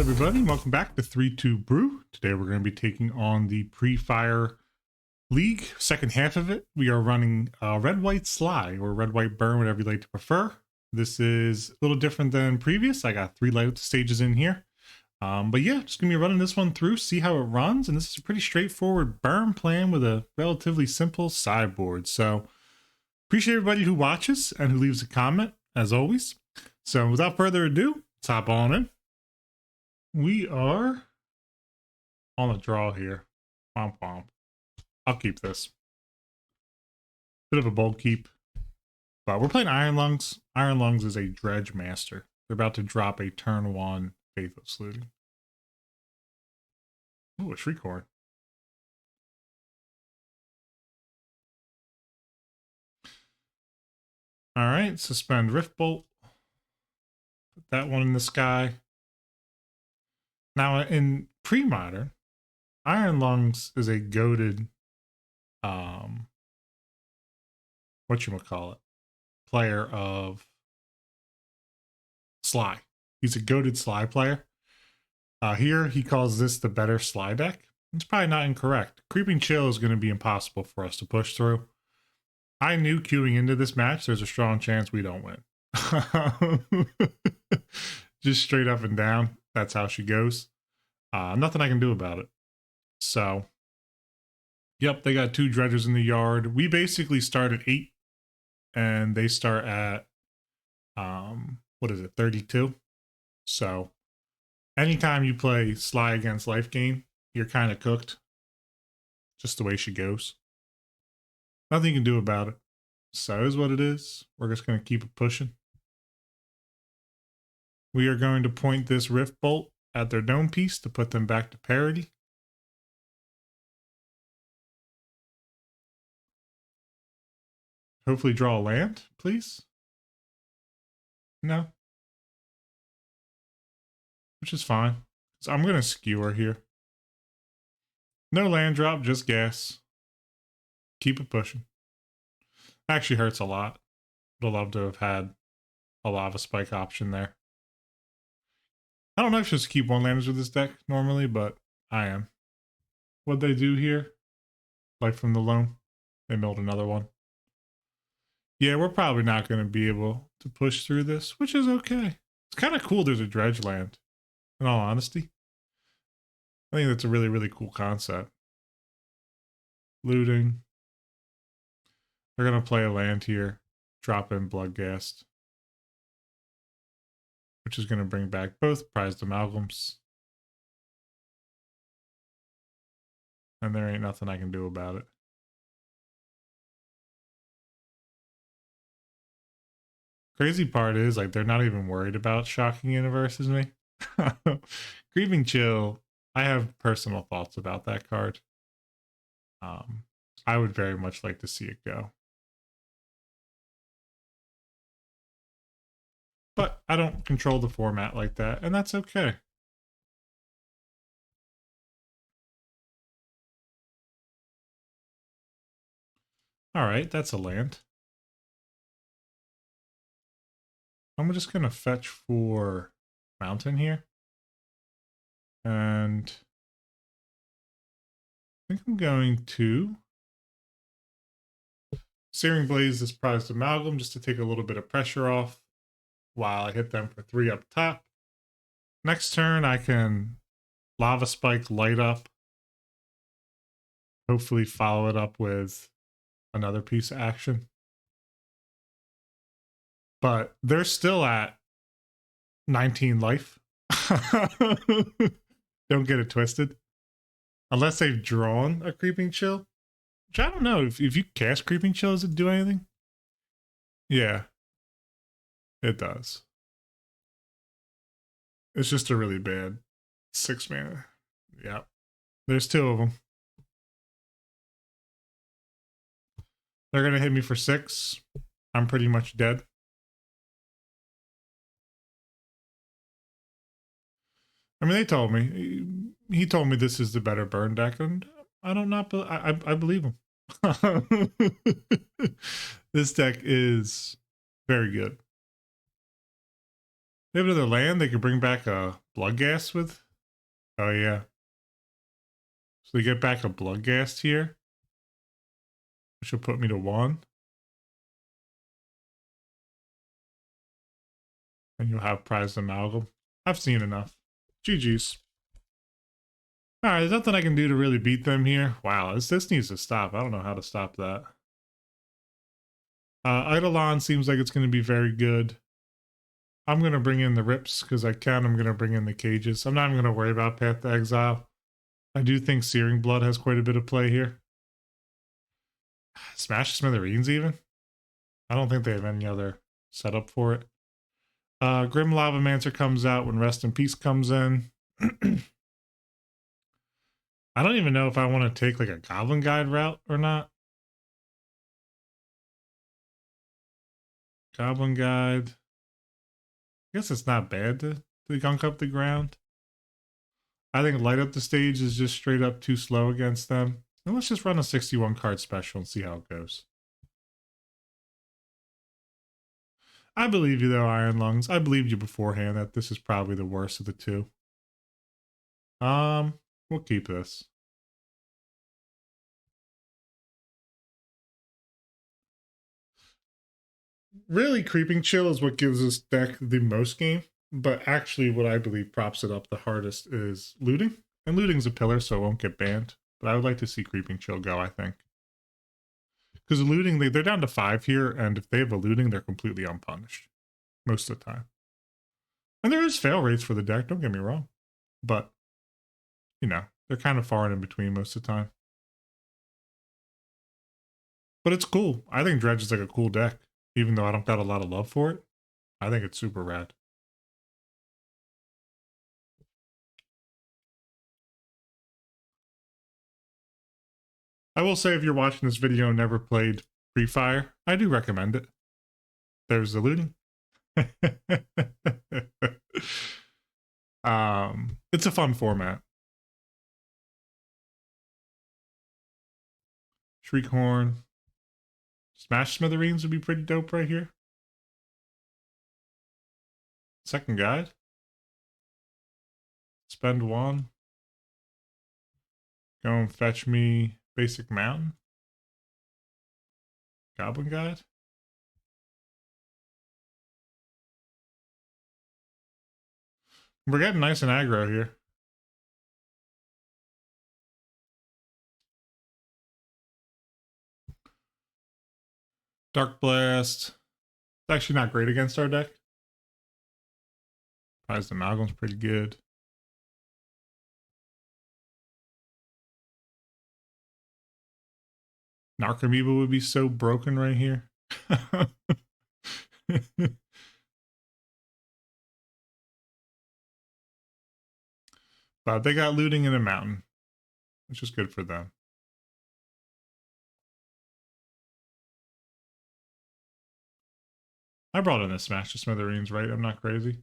everybody, welcome back to 3-2 Brew. Today we're going to be taking on the pre-fire league, second half of it. We are running red-white Sligh, or red-white burn, whatever you like to prefer. This is a little different than previous. I got 3 light stages in here. But yeah, just going to be running this one through, see how it runs. And this is a pretty straightforward burn plan with a relatively simple sideboard. So appreciate everybody who watches and who leaves a comment, as always. So without further ado, let's hop on in. We are on a draw here. Womp womp. I'll keep this. Bit of a bold keep. But we're playing Iron Lungs. Iron Lungs is a dredge master. They're about to drop a turn 1 Faithless Looting. Ooh, a Shriekhorn. Alright, suspend Riftbolt. Put that one in the sky. Now, in pre-modern, Iron Lungs is a goated, whatchamacallit, player of Sligh. He's a goated Sligh player. Here, he calls this the better Sligh deck. It's probably not incorrect. Creeping Chill is going to be impossible for us to push through. I knew queuing into this match, there's a strong chance we don't win. Just straight up and down. That's how she goes. Nothing I can do about it. So, yep, they got 2 dredgers in the yard. We basically start at 8, and they start at, what is it, 32? So, anytime you play Sligh against Life Gain, you're kind of cooked. Just the way she goes. Nothing you can do about it. So is what it is. We're just going to keep it pushing. We are going to point this Rift Bolt at their dome piece to put them back to parity. Hopefully draw a land, please. No. Which is fine. So I'm going to skewer here. No land drop, just gas. Keep it pushing. Actually hurts a lot. Would have loved to have had a lava spike option there. I don't know if just keep 1 landers with this deck normally, but I am. What'd they do here? Life from the loam. They milled another one. Yeah, we're probably not going to be able to push through this, which is okay. It's kind of cool there's a dredge land, in all honesty. I think that's a really, really cool concept. Looting. They're going to play a land here. Drop in Bloodghast. Which is going to bring back both prized amalgams. And there ain't nothing I can do about it. Crazy part is, like, they're not even worried about Shocking Universe as me. Creeping Chill, I have personal thoughts about that card. I would very much like to see it go. But I don't control the format like that, and that's okay. Alright, that's a land. I'm just going to fetch for Mountain here. And I think I'm going to Searing Blaze this prized amalgam just to take a little bit of pressure off while I hit them for 3 up top. Next turn, I can Lava Spike light up. Hopefully follow it up with another piece of action. But they're still at 19 life. Don't get it twisted. Unless they've drawn a Creeping Chill. Which I don't know. If you cast Creeping Chill, does it do anything? Yeah. It does. It's just a really bad 6 mana. Yeah. There's 2 of them. They're going to hit me for 6. I'm pretty much dead. I mean, they told me. He told me this is the better burn deck, and I don't not. I believe him. This deck is very good. They have another land they could bring back a Bloodghast with. Oh yeah. So they get back a Bloodghast here, which will put me to 1. And you'll have Prized Amalgam. I've seen enough. GG's. Alright, there's nothing I can do to really beat them here. Wow, this needs to stop. I don't know how to stop that. Eidolon seems like it's going to be very good. I'm going to bring in the rips because I can. I'm going to bring in the cages. I'm not even going to worry about Path to Exile. I do think Searing Blood has quite a bit of play here. Smash Smithereens even? I don't think they have any other setup for it. Grim Lavamancer comes out when Rest in Peace comes in. I don't even know if I want to take like a Goblin Guide route or not. Goblin Guide. I guess it's not bad to gunk up the ground. I think Light Up the Stage is just straight up too slow against them. And let's just run a 61 card special and see how it goes. I believe you though, Iron Lungs. I believed you beforehand that this is probably the worst of the two. We'll keep this. Really, Creeping Chill is what gives this deck the most game, but actually what I believe props it up the hardest is Looting. And Looting's a pillar, so it won't get banned. But I would like to see Creeping Chill go, I think. Because Looting, they're down to 5 here, and if they have a Looting, they're completely unpunished. Most of the time. And there is fail rates for the deck, don't get me wrong. But, you know, they're kind of far and in between most of the time. But it's cool. I think Dredge is like a cool deck. Even though I don't got a lot of love for it, I think it's super rad. I will say if you're watching this video and never played Free Fire, I do recommend it. There's the looting. It's a fun format. Shriekhorn. Smash Smithereens would be pretty dope right here. Second guide. Spend 1. Go and fetch me Basic Mountain. Goblin Guide. We're getting nice and aggro here. Dark Blast. It's actually not great against our deck. Prized Amalgam's pretty good. Narcomoeba would be so broken right here. But they got looting in a mountain, which is good for them. I brought in a Smash to Smithereens, right? I'm not crazy.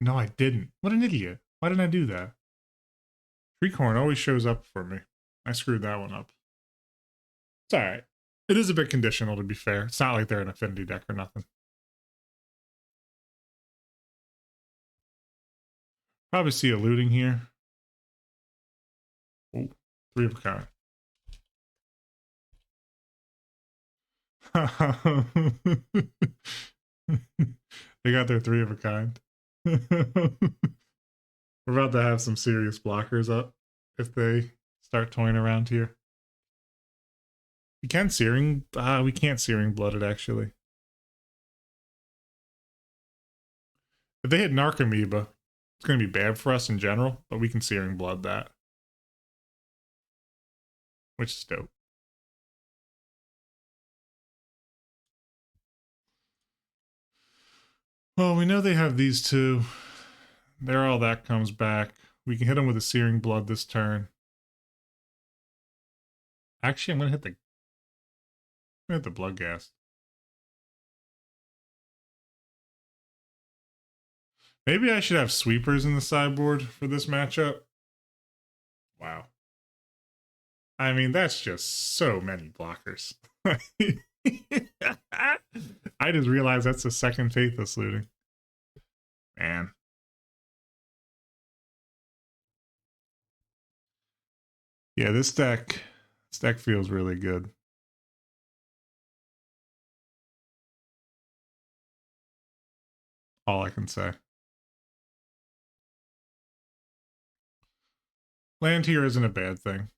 No, I didn't. What an idiot. Why didn't I do that? Shriekhorn always shows up for me. I screwed that one up. It's alright. It is a bit conditional, to be fair. It's not like they're an affinity deck or nothing. Probably see a looting here. Oh, 3 of a kind. They got their 3 of a kind. We're about to have some serious blockers up if they start toying around here. We can Searing. We can't Searing Blood it actually. If they hit Narcomoeba, it's going to be bad for us in general, but we can Searing Blood that. Which is dope. Well, we know they have these two. There, all that comes back. We can hit them with a Searing Blood this turn. Actually, I'm going to hit the Bloodghast. Maybe I should have sweepers in the sideboard for this matchup. Wow. I mean, that's just so many blockers. I just realized that's the second Faithless looting. Man. Yeah, this deck feels really good. All I can say. Land here isn't a bad thing.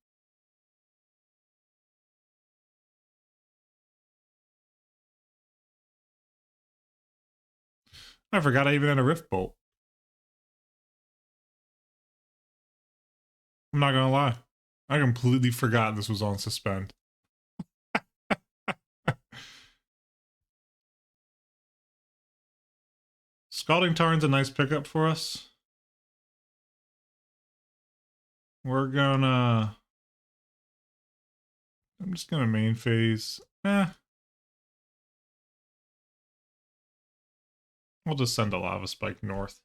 I forgot I even had a Rift Bolt. I'm not gonna lie. I completely forgot this was on suspend. Scalding Tarn's a nice pickup for us. We're gonna... I'm just gonna main phase. We'll just send a Lava Spike north.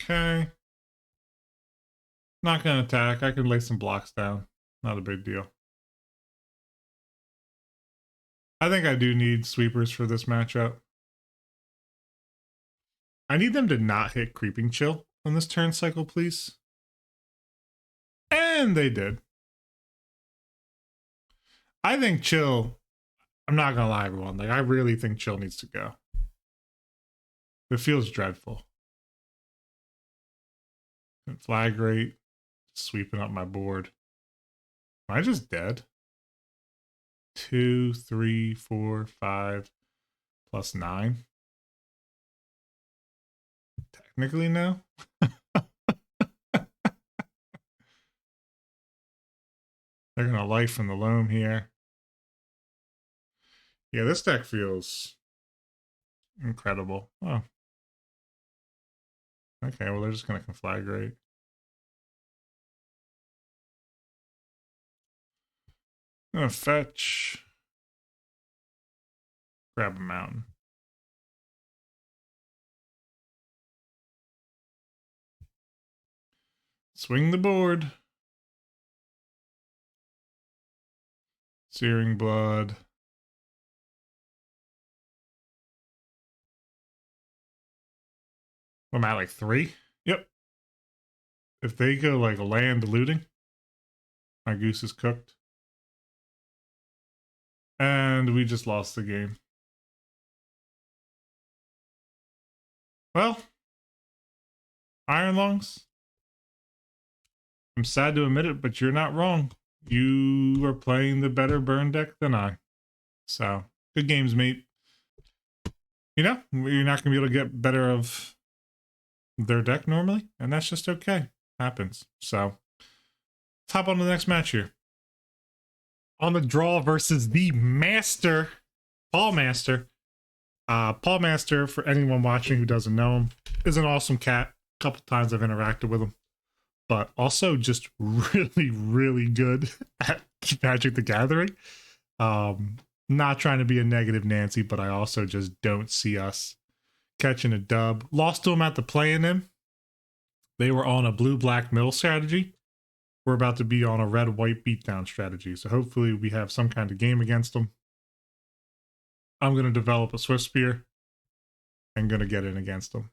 Okay. Not gonna attack. I can lay some blocks down. Not a big deal. I think I do need sweepers for this matchup. I need them to not hit Creeping Chill on this turn cycle, please. And they did. I think Chill, I'm not gonna lie, everyone. Like, I really think Chill needs to go. It feels dreadful. Flag rate, sweeping up my board. Am I just dead? 2, 3, 4, 5, plus 9. Technically, no. They're gonna life from the loam here. Yeah, this deck feels incredible. Oh. Okay, well, they're just gonna conflagrate. I'm gonna fetch. Grab a mountain. Swing the board. Searing Blood. I'm at like 3. Yep. If they go like land looting, my goose is cooked. And we just lost the game. Well, Iron Lungs, I'm sad to admit it, but you're not wrong. You are playing the better burn deck than I. So, good games, mate. You know, you're not going to be able to get better of their deck normally, and that's just okay. Happens. So, let's hop on to the next match here. On the draw versus the Master, Paul Master. Paul Master, for anyone watching who doesn't know him, is an awesome cat. A couple times I've interacted with him, but also just really, really good at Magic the Gathering. Not trying to be a negative Nancy, but I also just don't see us catching a dub. Lost to him at the play-in him. They were on a blue-black mill strategy. We're about to be on a red-white beatdown strategy, so hopefully we have some kind of game against them. I'm going to develop a Swift Spear and going to get in against them.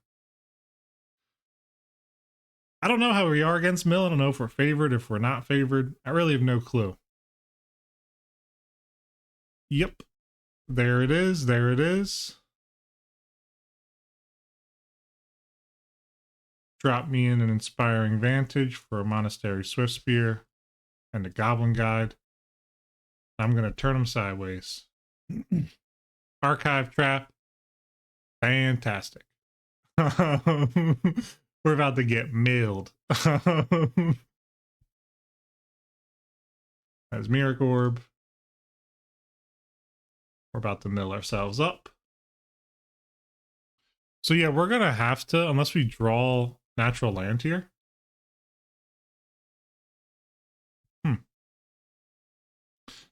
I don't know how we are against Mill. I don't know if we're favored, if we're not favored. I really have no clue. Yep. There it is. There it is. Drop me in an Inspiring Vantage for a Monastery Swift Spear and a Goblin Guide. I'm going to turn them sideways. Archive Trap. Fantastic. We're about to get milled. As Miracle Orb. We're about to mill ourselves up. So yeah, we're going to have to, unless we draw natural land here.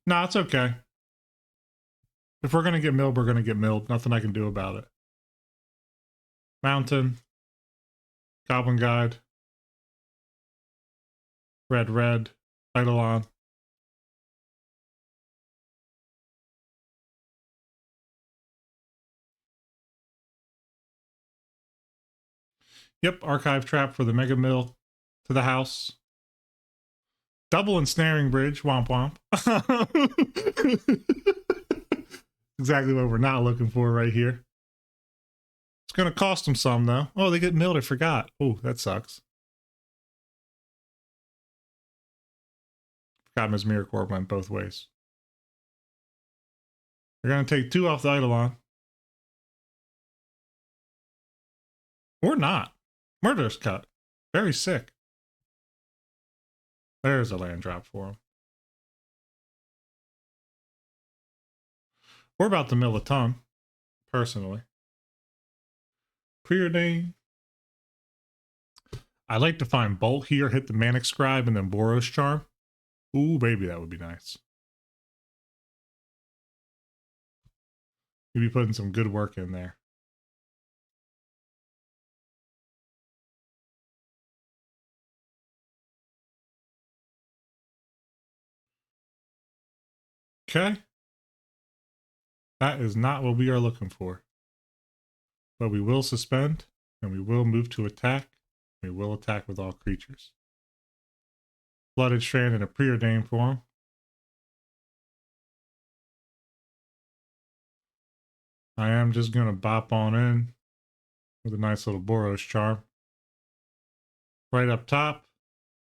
No, it's okay. If we're going to get milled, we're going to get milled. Nothing I can do about it. Mountain. Goblin Guide. Red, red. Eidolon. Yep, archive trap for the Mega Mill to the house. Double ensnaring bridge, womp womp. Exactly what we're not looking for right here. It's going to cost them some, though. Oh, they get milled, I forgot. Oh, that sucks. Forgot Ms. Miracorp went both ways. They're going to take 2 off the Eidolon. Or not. Murderous Cut. Very sick. There's a land drop for him. We're about to mill a ton, personally. Preordain. I like to find Bolt here, hit the Manic Scribe, and then Boros Charm. Ooh, baby, that would be nice. You'd be putting some good work in there. Okay. That is not what we are looking for. But we will suspend, and we will move to attack. We will attack with all creatures. Flooded Strand in a preordained form. I am just going to bop on in with a nice little Boros Charm. Right up top,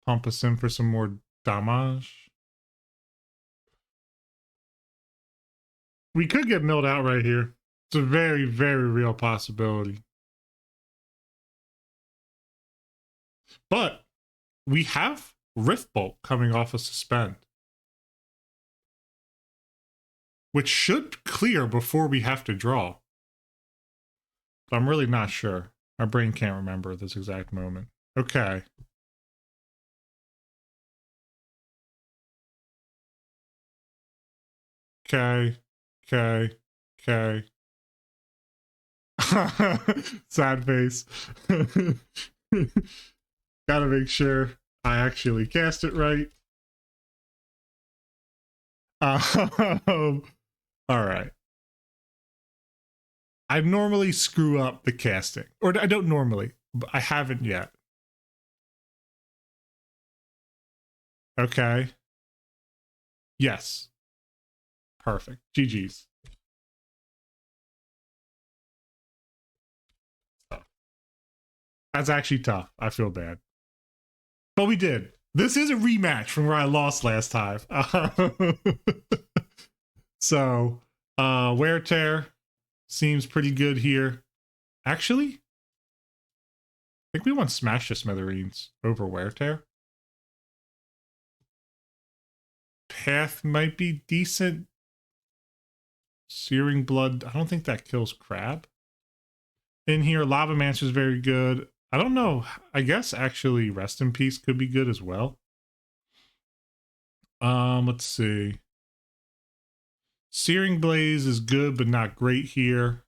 pump us in for some more damage. We could get milled out right here. It's a very, very real possibility. But we have Rift Bolt coming off a suspend, which should clear before we have to draw. But I'm really not sure. My brain can't remember at this exact moment. Okay. Okay. Okay. Okay. Sad face. Gotta make sure I actually cast it right. All right. I normally screw up the casting. Or I don't normally, but I haven't yet. Okay. Yes. Perfect. GG's. That's actually tough. I feel bad. But we did. This is a rematch from where I lost last time. So, Wear Tear seems pretty good here. Actually, I think we want Smash the Smithereens over Wear Tear. Path might be decent. Searing Blood, I don't think that kills Crab. In here, Lava Mancer is very good. I don't know. I guess actually Rest in Peace could be good as well. Let's see. Searing Blaze is good, but not great here.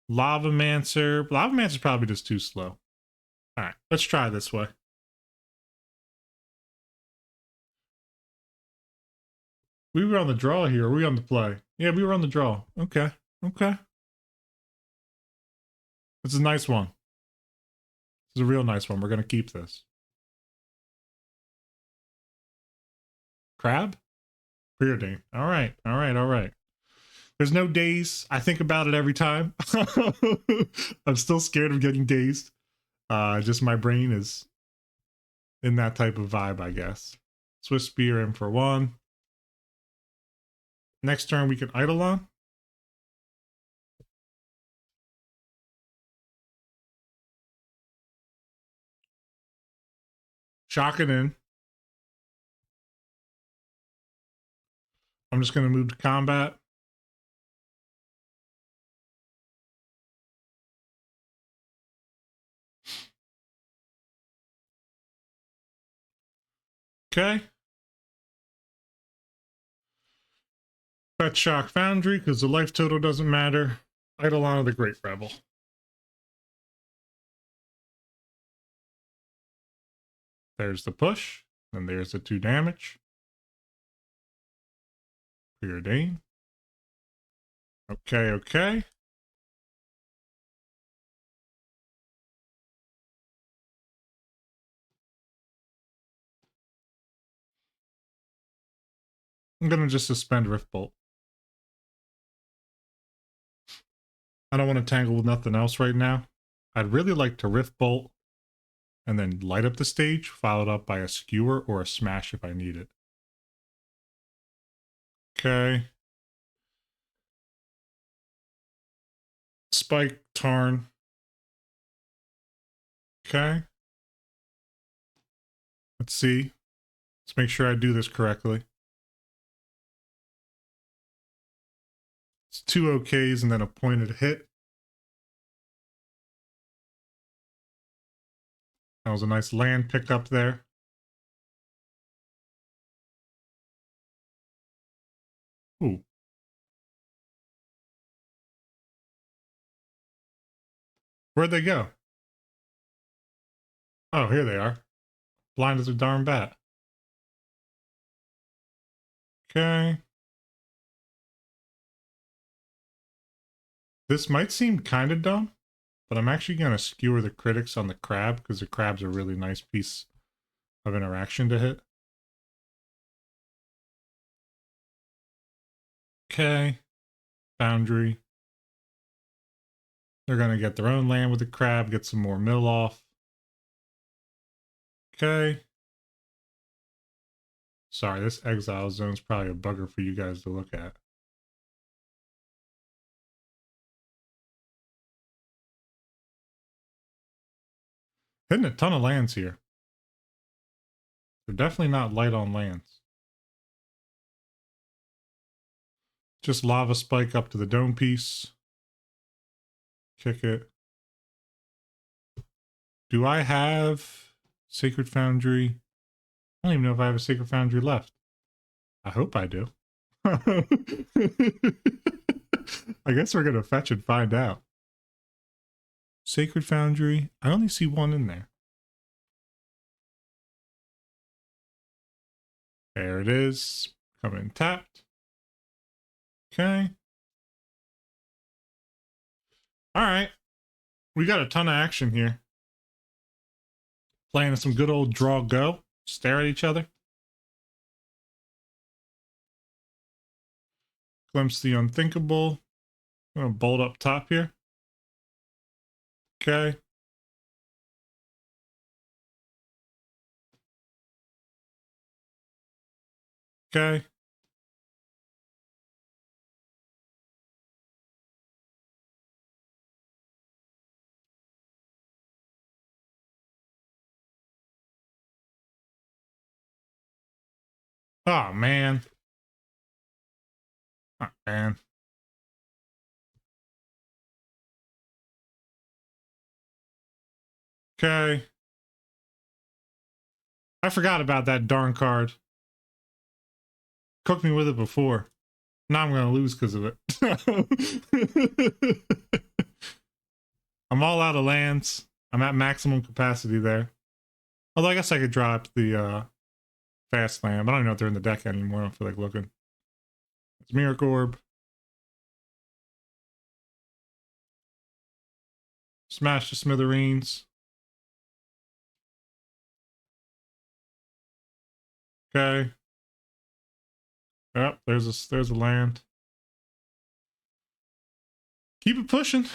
Lava Mancer. Lava Mancer is probably just too slow. All right, let's try this way. We were on the draw here. Or were we on the play? Yeah, we were on the draw. Okay. Okay. This is a nice one. This is a real nice one. We're going to keep this. Crab? Preordain. All right. All right. All right. There's no daze. I think about it every time. I'm still scared of getting dazed. Just my brain is in that type of vibe, I guess. Swift Spear in for 1. Next turn, we can Eidolon. Shock it in. I'm just going to move to combat. Okay. Fetch Shock Foundry, because the life total doesn't matter. Eidolon of the Great Rebel. There's the push, and there's the 2 damage. Preordain. Okay, okay. I'm gonna just suspend Rift Bolt. I don't want to tangle with nothing else right now. I'd really like to Rift Bolt and then light up the stage, followed up by a skewer or a smash if I need it. Okay. Spike, Tarn. Okay. Let's see. Let's make sure I do this correctly. It's 2 OKs and then a pointed hit. That was a nice land pickup there. Ooh. Where'd they go? Oh, here they are. Blind as a darn bat. Okay. This might seem kind of dumb, but I'm actually going to skewer the critics on the crab because the crab's a really nice piece of interaction to hit. Okay. Foundry. They're going to get their own land with the crab, get some more mill off. Okay. Sorry, this exile zone's probably a bugger for you guys to look at. Hitting a ton of lands here. They're definitely not light on lands. Just lava spike up to the dome piece. Kick it. Do I have Sacred Foundry? I don't even know if I have a Sacred Foundry left. I hope I do. I guess we're going to fetch and find out. Sacred Foundry. I only see one in there. There it is. Coming in tapped. Okay. All right. We got a ton of action here. Playing some good old draw go. Stare at each other. Glimpse the unthinkable. I'm going to bolt up top here. Okay. Okay. Oh, man. Oh, man. Okay. I forgot about that darn card. Cooked me with it before. Now I'm going to lose because of it. I'm all out of lands. I'm at maximum capacity there. Although I guess I could drop the fast land. But I don't know if they're in the deck anymore. I don't feel like looking. It's Miracle Orb. Smash the smithereens. Okay. Yep, there's a land. Keep it pushing.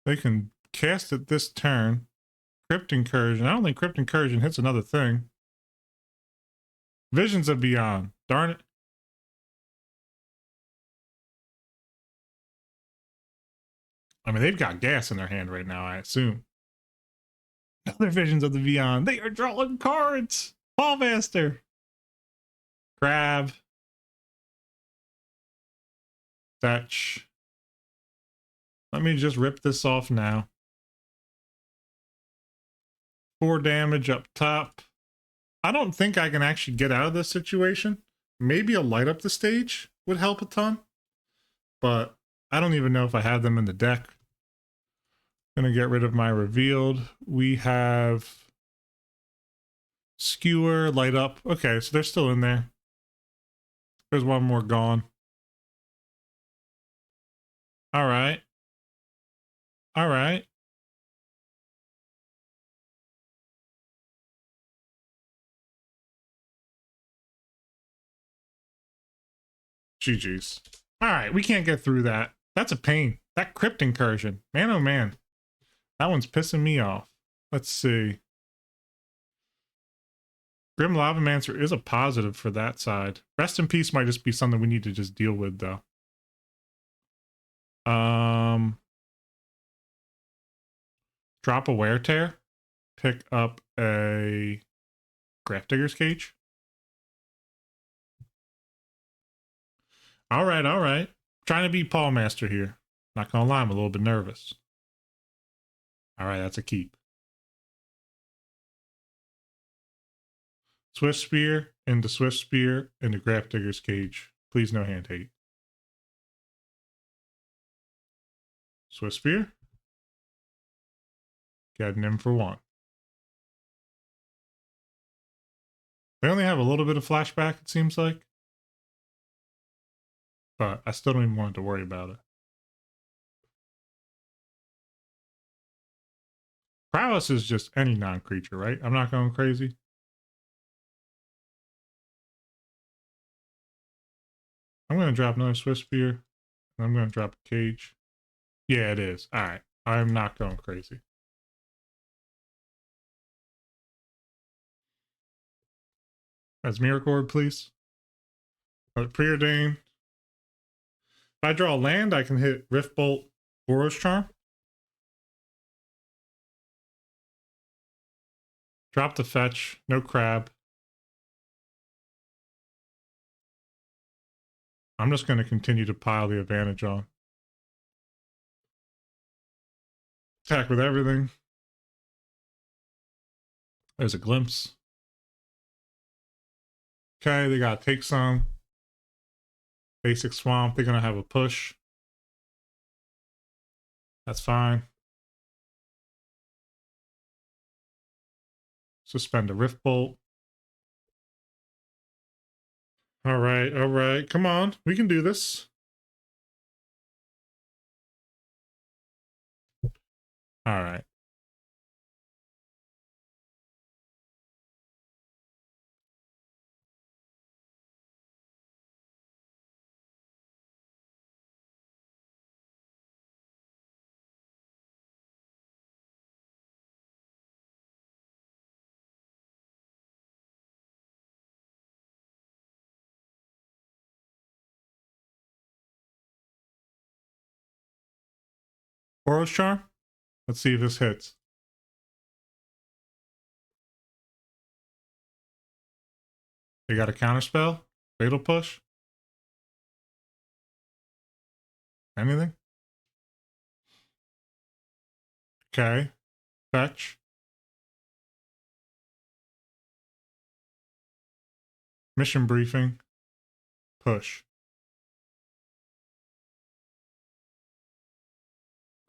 They can cast it this turn. Crypt Incursion. I don't think Crypt Incursion hits another thing. Visions of Beyond. Darn it. I mean, they've got gas in their hand right now, I assume. Other Visions of the Beyond. They are drawing cards. Ballmaster. Grab. Fetch. Let me just rip this off now. 4 damage up top. I don't think I can actually get out of this situation. Maybe a light up the stage would help a ton. But I don't even know if I have them in the deck. Gonna get rid of my revealed. We have skewer, light up. Okay, so they're still in there. There's one more gone. All right. All right. GG's. All right, we can't get through that. That's a pain. That crypt incursion. Man, oh man. That one's pissing me off. Let's see. Grim Lavamancer is a positive for that side. Rest in Peace might just be something we need to just deal with, though. Drop a Wear Tear. Pick up a Gravedigger's Cage. All right, all right. Trying to be Paul Master here. Not gonna lie, I'm a little bit nervous. All right, that's a keep. Swift Spear into Swift Spear into Gravedigger's Cage. Please no hand hate. Swift Spear. Getting him for one. They only have a little bit of flashback, it seems like. But I still don't even want to worry about it. Prowess is just any non-creature, right? I'm not going crazy. I'm going to drop another Swift Spear. And I'm going to drop a Cage. Yeah, it is. All right. I'm not going crazy. That's Miracord, please. Preordain. If I draw a land, I can hit Rift Bolt, Boros Charm. Drop the fetch. No crab. I'm just going to continue to pile the advantage on. Attack with everything. There's a glimpse. Okay, they got take some. Basic swamp. They're going to have a push. That's fine. Suspend a Rift Bolt. All right, all right. Come on. We can do this. All right. Boros Charm. Let's see if this hits. They got a counterspell. Fatal Push. Anything? Okay. Fetch. Mission briefing. Push.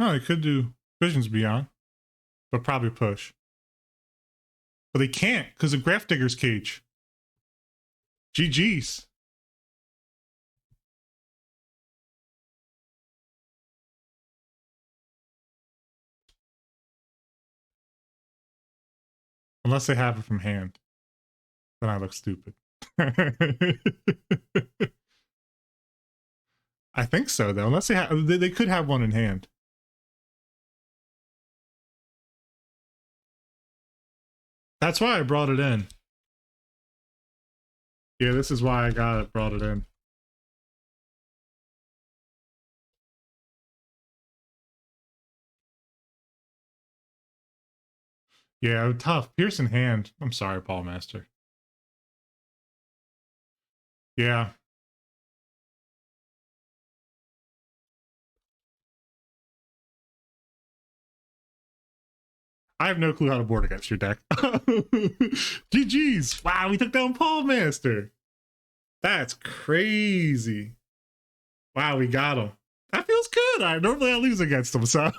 No, they could do Visions Beyond, but probably push. But they can't because of Gravedigger's Cage. GG's. Unless they have it from hand. Then I look stupid. I think so, though. Unless they could have one in hand. That's why I brought it in. Yeah, this is why I brought it in. Yeah, tough. Pierce in hand. I'm sorry, Paul Master. Yeah. I have no clue how to board against your deck. GG's. Wow, we took down Paul Master. That's crazy. Wow, we got him. That feels good. Normally I lose against him, so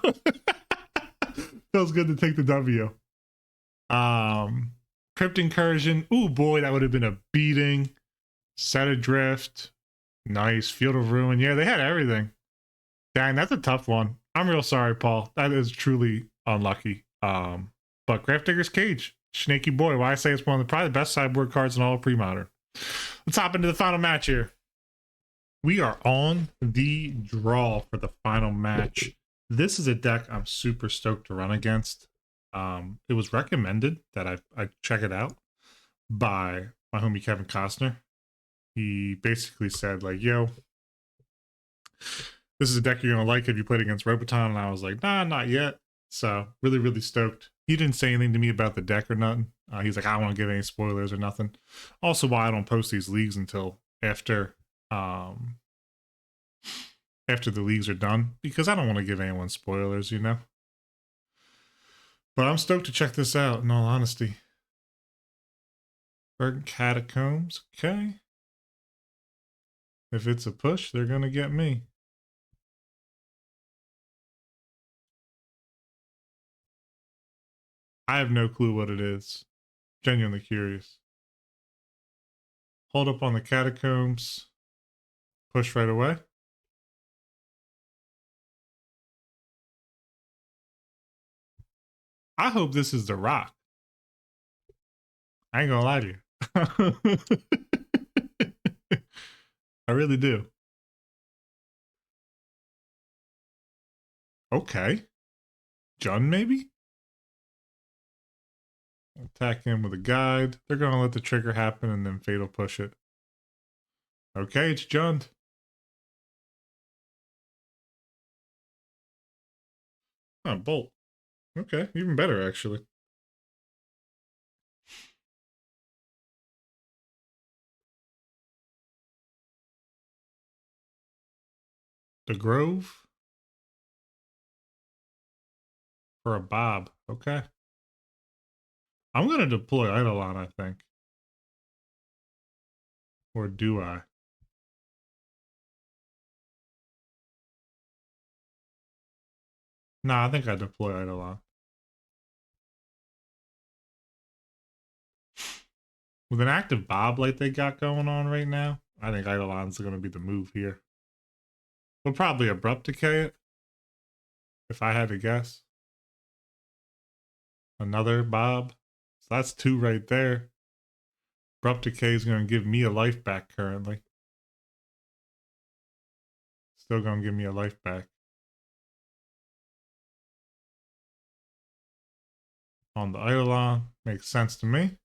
feels good to take the W. Crypt Incursion. Ooh, boy, that would have been a beating. Set Adrift. Nice. Field of Ruin. Yeah, they had everything. Dang, that's a tough one. I'm real sorry, Paul. That is truly unlucky. But Gravedigger's Cage. Snaky boy. Why I say it's one of probably the best sideboard cards in all of pre-modern. Let's hop into the final match here. We are on the draw for the final match. This is a deck I'm super stoked to run against. It was recommended that I check it out by my homie Kevin Costner. He basically said, like, yo, this is a deck you're gonna like if you played against Roboton, and I was like, nah, not yet. So really, really stoked. He didn't say anything to me about the deck or nothing. He's like, I don't want to give any spoilers or nothing. Also, why I don't post these leagues until um after the leagues are done, because I don't want to give anyone spoilers, you know. But I'm stoked to check this out. In all honesty, Burton Catacombs. Okay, if it's a push, they're gonna get me. I have no clue what it is. Genuinely curious. Hold up on the Catacombs. Push right away. I hope this is the Rock. I ain't gonna lie to you. I really do. Okay. Jun, maybe? Attack him with a guide. They're gonna let the trigger happen and then Fatal push it. Okay, it's Jund. Oh, Bolt. Okay, even better, actually. The Grove for a Bob. Okay. I'm going to deploy Eidolon, I think. Or do I? Nah, I think I deploy Eidolon. With an active Bob like they got going on right now, I think Eidolon's going to be the move here. We'll probably Abrupt Decay it, if I had to guess. Another Bob. So that's two right there. Abrupt Decay is going to give me a life back currently. Still going to give me a life back. On the Eidolon. Makes sense to me.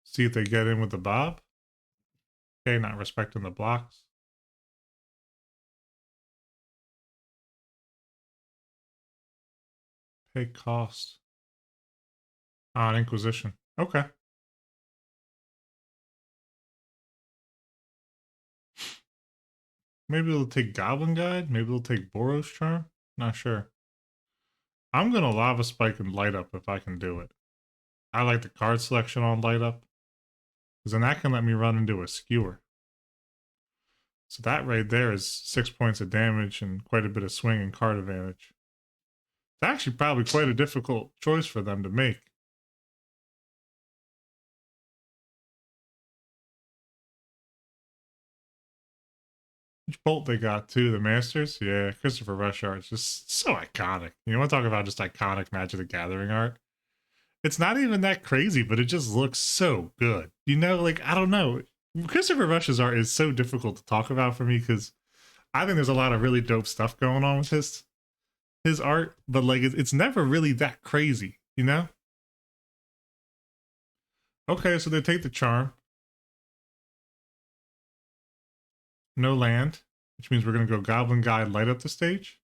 See if they get in with the Bob. Okay, not respecting the blocks. Pay cost. On Inquisition. Okay. Maybe they'll take Goblin Guide. Maybe they'll take Boros Charm. Not sure. I'm going to Lava Spike and Light Up if I can do it. I like the card selection on Light Up, because then that can let me run into a Skewer. So that right there is 6 points of damage and quite a bit of swing and card advantage. It's actually probably quite a difficult choice for them to make. Which bolt they got too? The Masters? Yeah, Christopher Rush art is just so iconic. You want to talk about just iconic Magic the Gathering art? It's not even that crazy, but it just looks so good. You know, like, I don't know. Christopher Rush's art is so difficult to talk about for me because I think there's a lot of really dope stuff going on with his art, but like it's never really that crazy, you know? Okay, so they take the charm. No land, which means we're gonna go Goblin Guide, light up the stage.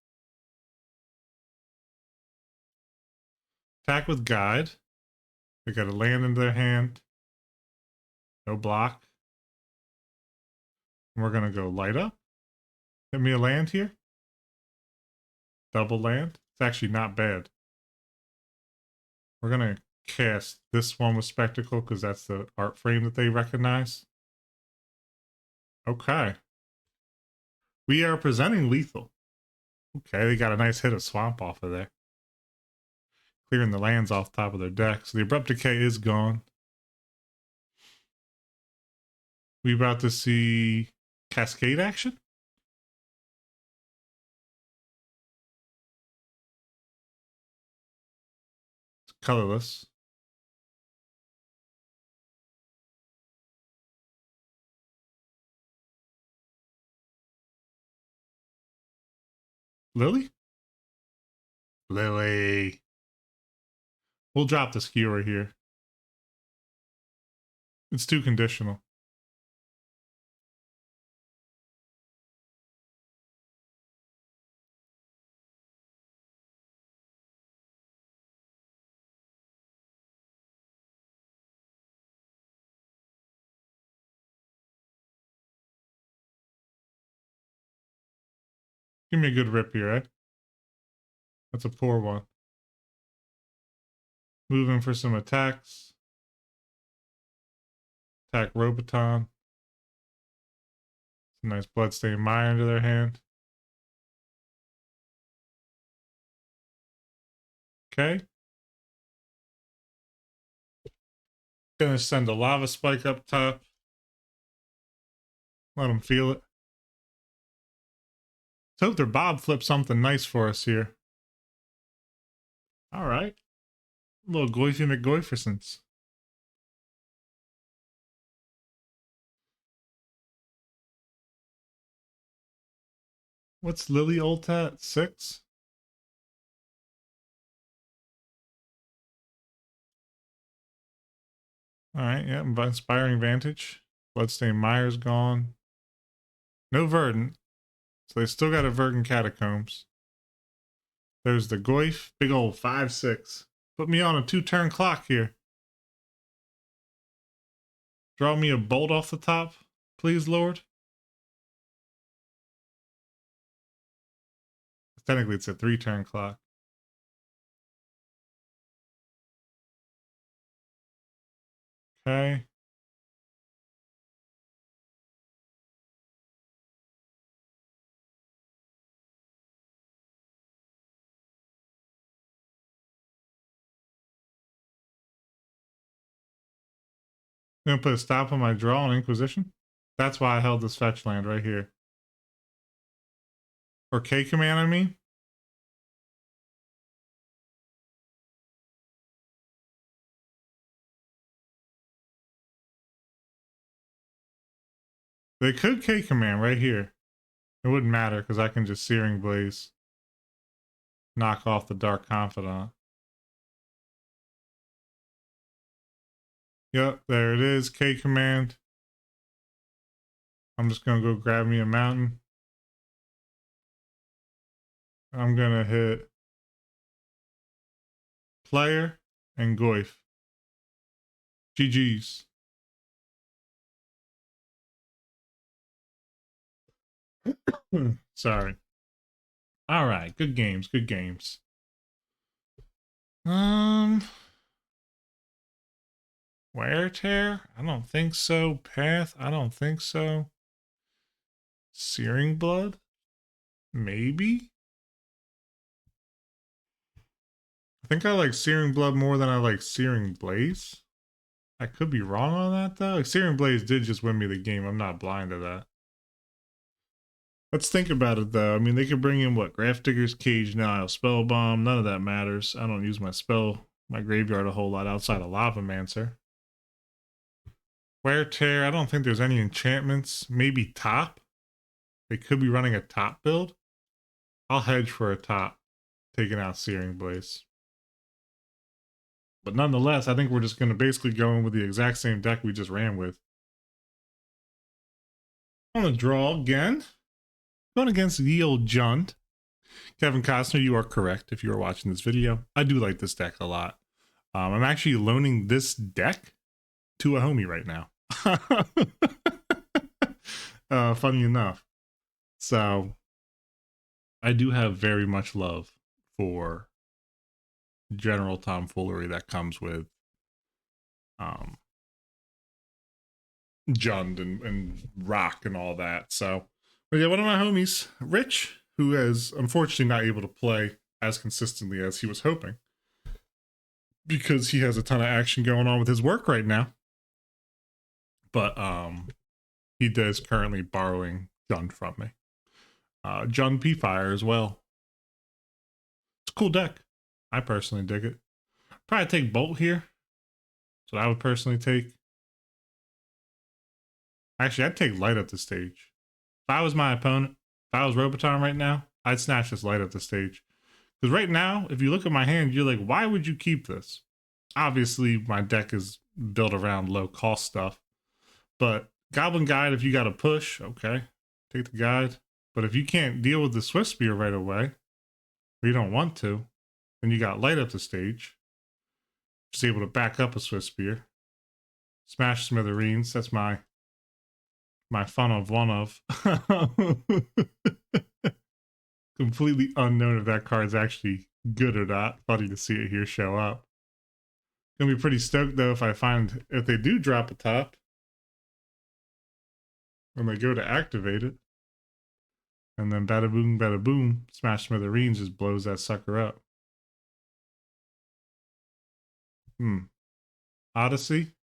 Attack with Guide. They got a land in their hand. No block. And we're gonna go light up. Hit me a land here. Double land. It's actually not bad. We're gonna cast this one with Spectacle because that's the art frame that they recognize. Okay. We are presenting lethal. Okay, they got a nice hit of Swamp off of there. Clearing the lands off top of their deck. So the Abrupt Decay is gone. We about to see Cascade action. It's colorless. Lily? Lily. We'll drop the skewer here. It's too conditional. Give me a good rip here, eh? That's a poor one. Moving for some attacks. Attack Roboton. It's a nice Bloodstained Mire into their hand. Okay. Gonna send a Lava Spike up top. Let them feel it. Let's hope their Bob flips something nice for us here. All right. A little Goify McGoifersons. What's Lily ult at? 6? All right, yeah, Inspiring Vantage. Bloodstained Mire's gone. No Verdant. So they still got a Verdant Catacombs. There's the Goif. Big old 5/6. Put me on a 2-turn clock here. Draw me a bolt off the top, please, Lord. Technically, it's a 3-turn clock. Okay. I'm gonna put a stop on my draw on Inquisition. That's why I held this fetch land right here. Or K command, I mean. They could K command right here. It wouldn't matter because I can just Searing Blaze. Knock off the Dark Confidant. Yep, there it is. K command. I'm just gonna go grab me a mountain. I'm gonna hit player and Goif. GG's. Sorry. All right, good games, good games. Wear Tear? I don't think so. Path? I don't think so. Searing Blood? Maybe? I think I like Searing Blood more than I like Searing Blaze. I could be wrong on that though. Like, Searing Blaze did just win me the game. I'm not blind to that. Let's think about it though. I mean, they could bring in what? Grafdigger's Cage now, Spellbomb. None of that matters. I don't use my graveyard a whole lot outside of Lavamancer. Wear Tear. I don't think there's any enchantments. Maybe top. They could be running a top build. I'll hedge for a top, taking out Searing Blaze. But nonetheless, I think we're just going to basically go in with the exact same deck we just ran with. I'm going to draw again. Going against the old Jund. Kevin Costner, you are correct if you are watching this video. I do like this deck a lot. I'm actually loaning this deck to a homie right now. Funny enough. So, I do have very much love for general tomfoolery that comes with Jund and Rock and all that. So, but yeah, one of my homies, Rich, who is unfortunately not able to play as consistently as he was hoping because he has a ton of action going on with his work right now. But he is currently borrowing Jund from me. Jund P-Fire as well. It's a cool deck. I personally dig it. Probably take Bolt here. That's what I would personally take. Actually, I'd take Light up the stage. If I was my opponent, if I was Roboton right now, I'd snatch this light up the stage. Because right now, if you look at my hand, you're like, why would you keep this? Obviously, my deck is built around low cost stuff. But Goblin Guide, if you got to push, okay, take the guide. But if you can't deal with the Swift Spear right away, or you don't want to, then you got light up the stage. Just able to back up a Swift Spear. Smash Smithereens. That's my fun of one of. Completely unknown if that card's actually good or not. Funny to see it here show up. Gonna be pretty stoked though if they do drop a top when they go to activate it. And then bada boom, Smash Smithereens just blows that sucker up. Odyssey?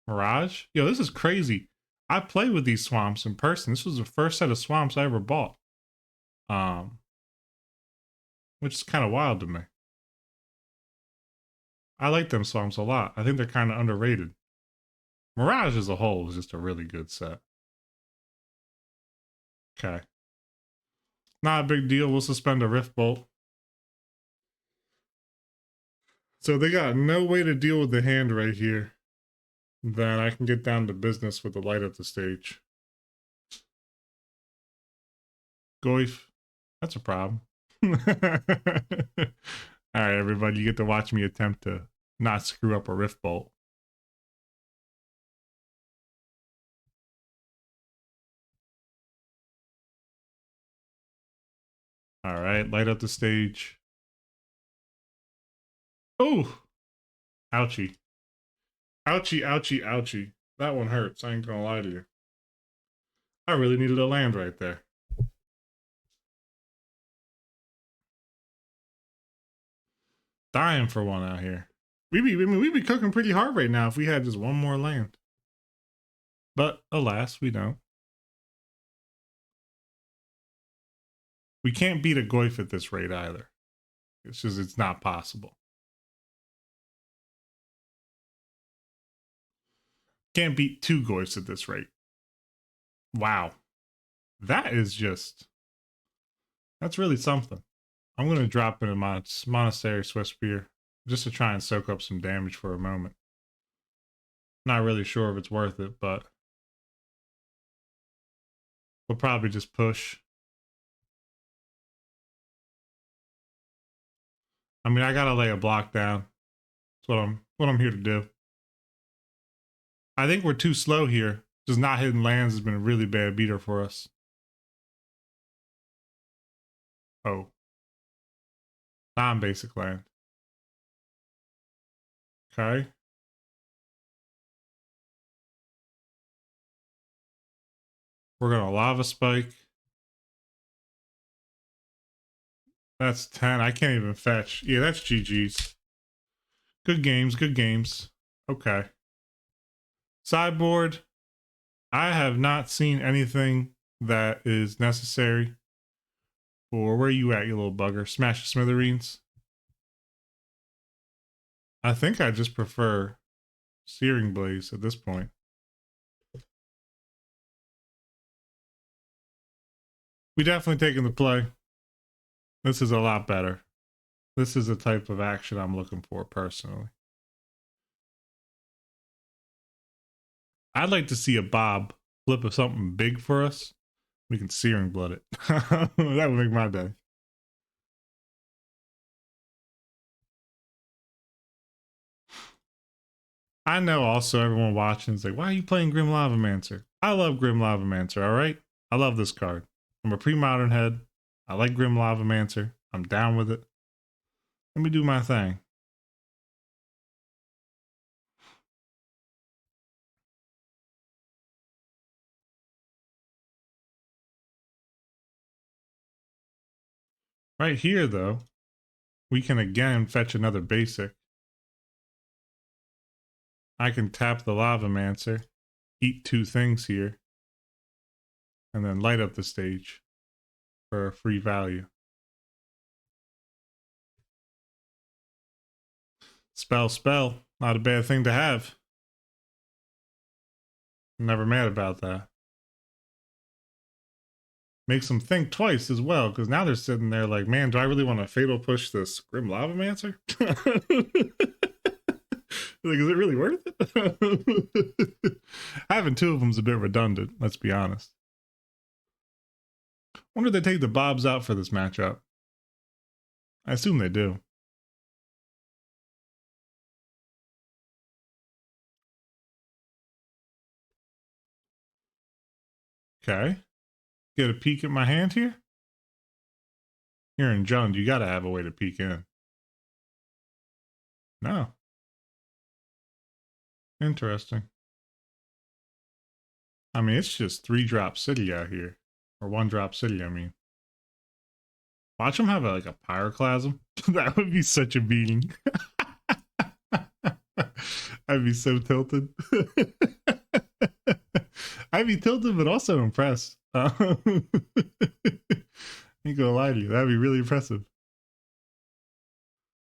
Mirage? Yo, this is crazy. I played with these swamps in person. This was the first set of swamps I ever bought. Which is kind of wild to me. I like them swamps a lot. I think they're kind of underrated. Mirage as a whole is just a really good set. Okay. Not a big deal. We'll suspend a Rift Bolt. So they got no way to deal with the hand right here. Then I can get down to business with the light up the stage. Goif. That's a problem. Alright, everybody. You get to watch me attempt to not screw up a Rift Bolt. Alright, light up the stage. Oh! Ouchie. Ouchie, ouchie, ouchie. That one hurts. I ain't gonna lie to you. I really needed a land right there. Dying for one out here. We'd be cooking pretty hard right now if we had just one more land. But alas, we don't. We can't beat a Goif at this rate either. It's not possible. Can't beat 2 Goifs at this rate. Wow. That's really something. I'm going to drop in my Monastery Swift Spear just to try and soak up some damage for a moment. Not really sure if it's worth it, but we'll probably just push. I mean, I got to lay a block down. That's what I'm here to do. I think we're too slow here. Just not hitting lands has been a really bad beater for us. Oh. Non-basic land. Okay. We're going to Lava Spike. That's 10. I can't even fetch. Yeah, that's GG's. Good games, good games. Okay. Sideboard. I have not seen anything that is necessary. Or where are you at, you little bugger? Smash the Smithereens. I think I just prefer Searing Blaze at this point. We definitely taking the play. This is a lot better. This is the type of action I'm looking for personally. I'd like to see a Bob flip of something big for us. We can Searing Blood it. That would make my day. I know also everyone watching is like, why are you playing Grim Lavamancer? I love Grim Lavamancer, alright? I love this card. I'm a pre-modern head. I like Grim Lavamancer. I'm down with it. Let me do my thing. Right here, though, we can again fetch another basic. I can tap the Lavamancer, eat 2 things here, and then light up the stage for a free value. Spell. Not a bad thing to have. Never mad about that. Makes them think twice as well, because now they're sitting there like, man, do I really want to fatal push this Grim Lavamancer? Like, is it really worth it? Having two of them is a bit redundant, let's be honest. Wonder if they take the Bobs out for this matchup. I assume they do. Okay. Get a peek at my hand here? Here in Jund, you gotta have a way to peek in. No. Interesting. I mean, it's just 3-drop city out here. Or 1-drop city, I mean. Watch them have like a pyroclasm. That would be such a beating. I'd be so tilted. I'd be tilted, but also impressed. Ain't gonna lie to you. That'd be really impressive.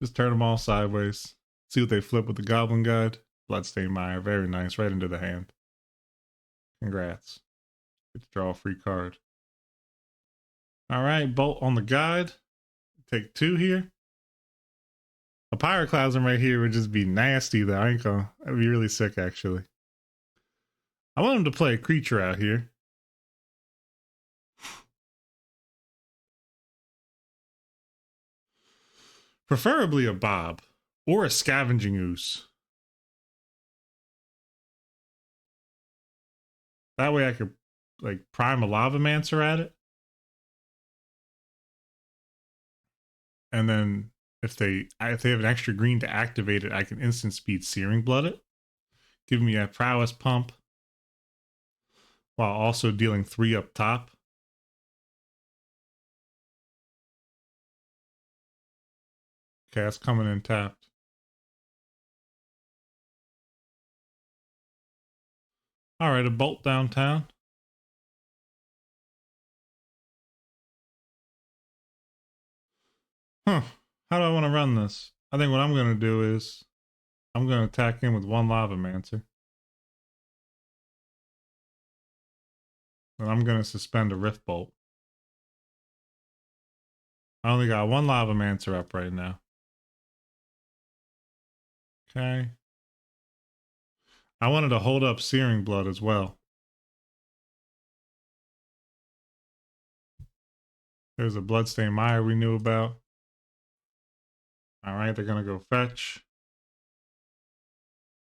Just turn them all sideways. See what they flip with the Goblin Guide. Bloodstained Mire. Very nice. Right into the hand. Congrats. Get to draw a free card. All right. Bolt on the guide. Take 2 here. A Pyroclasm right here would just be nasty, though. I ain't gonna. That'd be really sick, actually. I want him to play a creature out here. Preferably a Bob or a Scavenging Ooze. That way I could like prime a Lavamancer at it. And then if they have an extra green to activate it, I can instant speed Searing Blood it. Give me a prowess pump. While also dealing 3 up top. Okay, that's coming in tapped. Alright, a bolt downtown. Huh. How do I want to run this? I think what I'm going to do is I'm going to attack in with 1 Lavamancer. And I'm going to suspend a Rift Bolt. I only got 1 Lavamancer up right now. Okay. I wanted to hold up Searing Blood as well. There's a Bloodstained Mire we knew about. Alright, they're going to go fetch.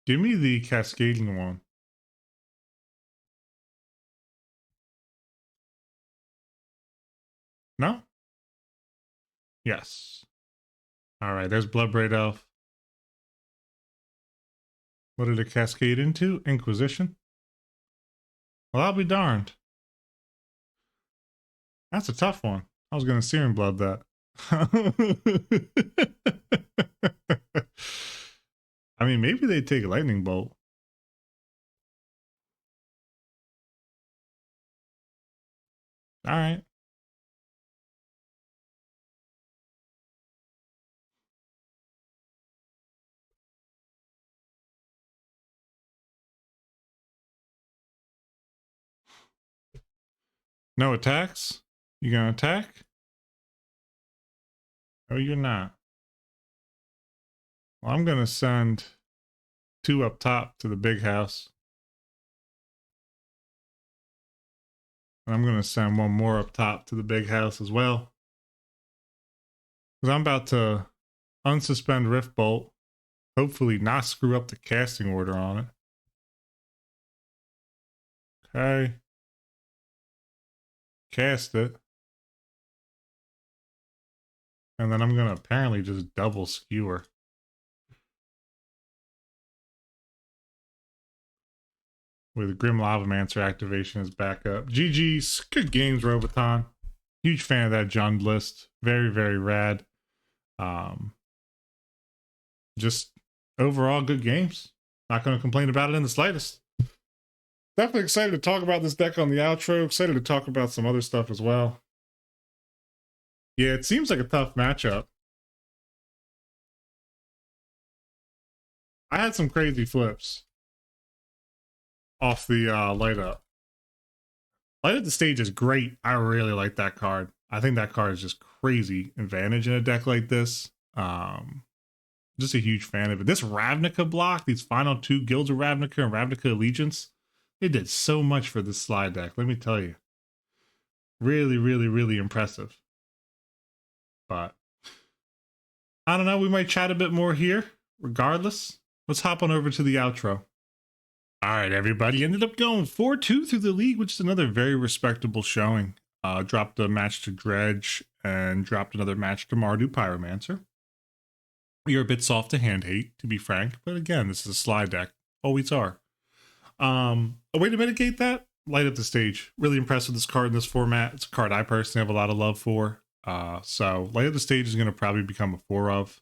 Give me the Cascading one. No? Yes. Alright, there's Bloodbraid Elf. What did it cascade into? Inquisition? Well, I'll be darned. That's a tough one. I was going to Searing Blood that. I mean, maybe they take Lightning Bolt. All right. No attacks? You gonna attack? Oh, you're not. Well, I'm gonna send 2 up top to the big house. And I'm gonna send 1 more up top to the big house as well. Because I'm about to unsuspend Rift Bolt. Hopefully not screw up the casting order on it. Okay. Cast it. And then I'm going to apparently just double skewer. With Grim Lavamancer activation as backup. GG's. Good games, Roboton. Huge fan of that Jund list. Very, very rad. Just overall good games. Not going to complain about it in the slightest. Definitely excited to talk about this deck on the outro. Excited to talk about some other stuff as well. Yeah, it seems like a tough matchup. I had some crazy flips off the light up. Light Up the Stage is great. I really like that card. I think that card is just crazy advantage in a deck like this. Just a huge fan of it. This Ravnica block, these final two Guilds of Ravnica and Ravnica Allegiance, they did so much for this Sligh deck, let me tell you. Really, really, really impressive. But I don't know, we might chat a bit more here. Regardless, let's hop on over to the outro. All right, everybody, ended up going 4-2 through the league, which is another very respectable showing. Dropped a match to Dredge and dropped another match to Mardu Pyromancer. You're a bit soft to hand hate, to be frank, but again, this is a Sligh deck. Always are. A way to mitigate that, Light Up the Stage. Really impressed with this card in this format. It's a card I personally have a lot of love for. So Light Up the Stage is going to probably become a 4 of.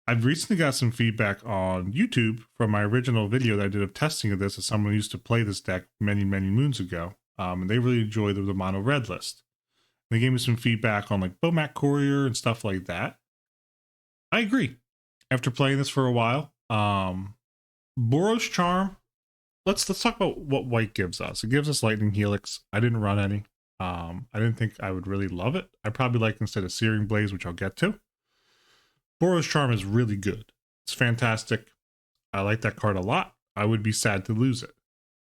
I've recently got some feedback on YouTube from my original video that I did of testing of this as someone who used to play this deck many, many moons ago. And they really enjoyed the mono red list. They gave me some feedback on like Bomat Courier and stuff like that. I agree. After playing this for a while, Boros Charm. Let's talk about what white gives us. It gives us Lightning Helix. I didn't run any. I didn't think I would really love it. I probably like instead of Searing Blaze, which I'll get to. Boros Charm is really good. It's fantastic. I like that card a lot. I would be sad to lose it.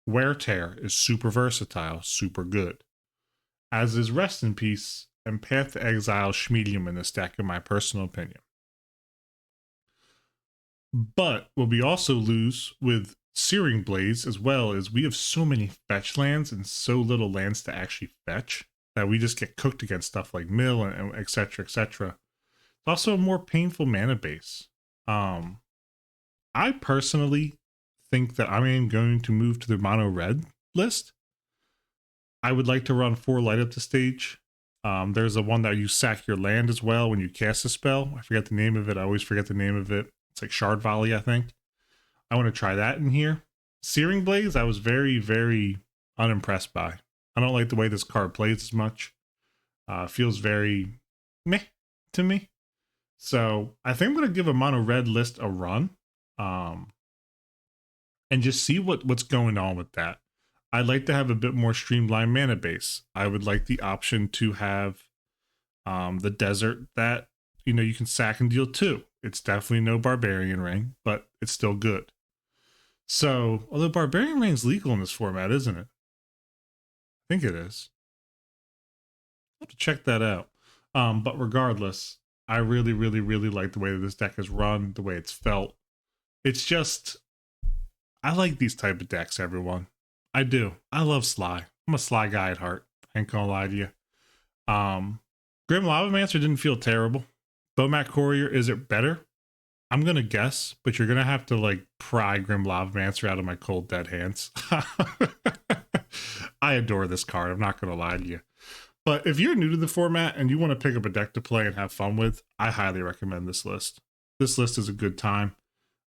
Wear Tear is super versatile, super good. As is Rest in Peace and Path to Exile Schmedium in this deck, in my personal opinion. But what we also lose with Searing Blaze as well is we have so many fetch lands and so little lands to actually fetch that we just get cooked against stuff like Mill and etc. etc. It's also a more painful mana base. I personally think that I am going to move to the mono red list. I would like to run 4 Light Up the Stage. There's a one that you sack your land as well when you cast a spell. I forget the name of it. I always forget the name of it. It's like Shard Volley, I think. I want to try that in here. Searing Blaze, I was very, very unimpressed by. I don't like the way this card plays as much. Feels very meh to me. So I think I'm going to give a mono red list a run. And just see what's going on with that. I'd like to have a bit more streamlined mana base. I would like the option to have the desert that, you know, you can sack and deal 2. It's definitely no Barbarian Ring, but it's still good. So, although Barbarian Ring's legal in this format, isn't it? I think it is. I'll have to check that out. But regardless, I really, really, really like the way that this deck is run, the way it's felt. It's just, I like these type of decks, everyone. I do. I love Sligh. I'm a Sligh guy at heart. I ain't gonna lie to you. Grim Lavamancer didn't feel terrible. Bomat Courier, is it better? I'm gonna guess, but you're gonna have to like pry Grim Lavamancer out of my cold dead hands. I adore this card, I'm not gonna lie to you. But if you're new to the format and you want to pick up a deck to play and have fun with, I highly recommend this list. This list is a good time.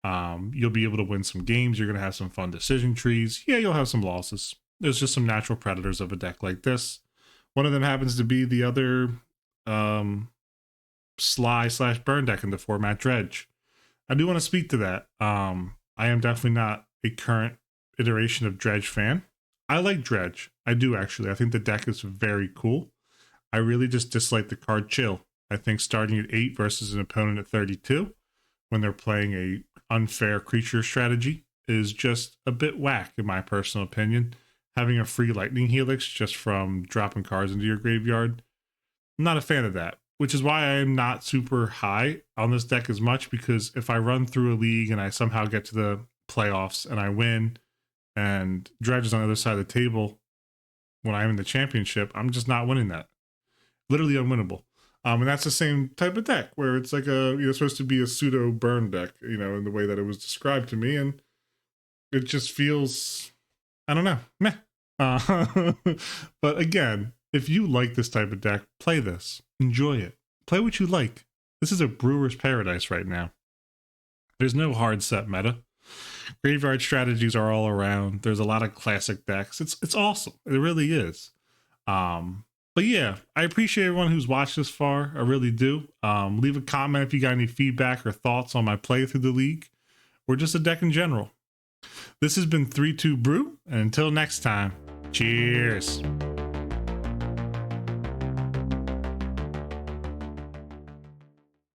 You'll be able to win some games. You're going to have some fun decision trees. Yeah, you'll have some losses. There's just some natural predators of a deck like this. One of them happens to be the other Sligh/burn deck in the format, Dredge. I do want to speak to that. I am definitely not a current iteration of Dredge fan. I like Dredge. I do, actually. I think the deck is very cool. I really just dislike the card Chill. I think starting at 8 versus an opponent at 32 when they're playing a unfair creature strategy is just a bit whack, in my personal opinion. Having a free Lightning Helix just from dropping cards into your graveyard, I'm not a fan of that, which is why I am not super high on this deck as much, because if I run through a league and I somehow get to the playoffs and I win and Dredge is on the other side of the table when I'm in the championship, I'm just not winning that. Literally unwinnable. And that's the same type of deck where it's like supposed to be a pseudo burn deck, in the way that it was described to me. And it just feels, I don't know, meh. But again, if you like this type of deck, play this, enjoy it, play what you like. This is a brewer's paradise right now. There's no hard set meta. Graveyard strategies are all around. There's a lot of classic decks. It's awesome. It really is. But yeah, I appreciate everyone who's watched this far. I really do. Leave a comment if you got any feedback or thoughts on my play through the league, or just a deck in general. This has been 3-2 Brew, and until next time, Cheers.